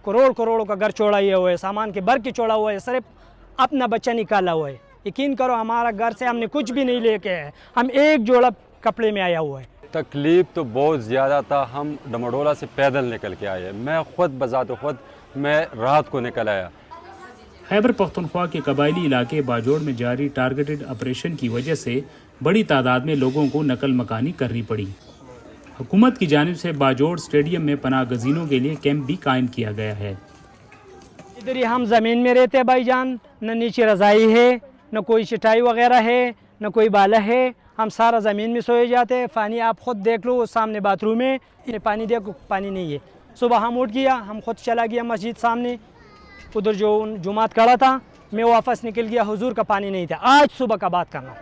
करोड़ों का घर चौड़ाया हुआ है, सामान के भर के चौड़ा हुआ है, सिर्फ अपना बच्चा निकाला हुआ है। यकीन करो हमारा घर से हमने कुछ भी नहीं लेके आए, हम एक जोड़ा कपड़े में आया हुआ है। तकलीफ़ तो बहुत ज़्यादा था। हम डमडोला से पैदल निकल के आए, मैं ख़ुद बज़ात ख़ुद मैं रात को निकल आया। खैबर पख्तूनख्वा के कबायली इलाके बाजोड़ में जारी टारगेटेड ऑपरेशन की वजह से बड़ी तादाद में लोगों को नकल मकानी करनी पड़ी। हुकूमत की जानिब से बाजोड़ स्टेडियम में पनाह गज़ीनों के लिए कैंप भी कायम किया गया है। इधर ही हम ज़मीन में रहते हैं भाईजान, न नीचे रज़ाई है, न कोई चटाई वगैरह है, न कोई बाला है, हम सारा ज़मीन में सोए जाते हैं। पानी आप ख़ुद देख लो, सामने बाथरूम है, ये पानी देखो, पानी नहीं है। सुबह हम उठ गया, हम खुद चला गया मस्जिद सामने, उधर जो जुमात खड़ा था, मैं वापस निकल गया, हुजूर का पानी नहीं था। आज सुबह का बात करना।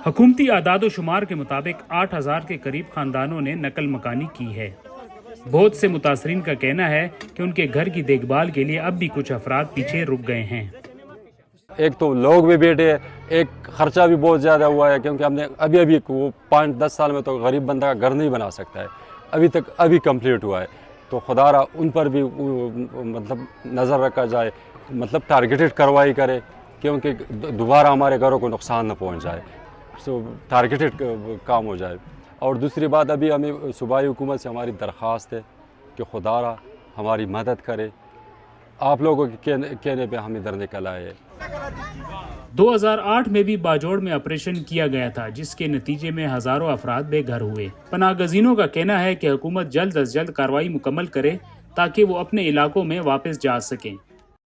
हुकूमती आदाद व शुमार के मुताबिक 8,000 के करीब खानदानों ने नकल मकानी की है। बहुत से मुतासरीन का कहना है कि उनके घर की देखभाल के लिए अब भी कुछ अफराद पीछे रुक गए हैं। एक तो लोग भी बैठे, एक खर्चा भी बहुत ज़्यादा हुआ है, क्योंकि हमने अभी वो 5-10 साल में तो गरीब बंदा का घर नहीं बना सकता है, अभी कंप्लीट हुआ है। तो खुदारा उन पर भी मतलब नज़र रखा जाए, मतलब टारगेटेड कार्रवाई करे, क्योंकि दोबारा हमारे घरों को नुकसान न पहुंच जाए, सो टारगेटेड काम हो जाए। और दूसरी बात, अभी हमें सूबाई हुकूमत से हमारी दरख्वास्त है कि खुदारा हमारी मदद करे। आप लोगों के कहने पे हम इधर निकल आए। 2008 में भी बाजोड़ में ऑपरेशन किया गया था, जिसके नतीजे में हज़ारों अफराद बेघर हुए। पनाह गज़ीनों का कहना है कि हुकूमत जल्द अज जल्द कार्रवाई मुकम्मल करे ताकि वो अपने इलाकों में वापस जा सकें।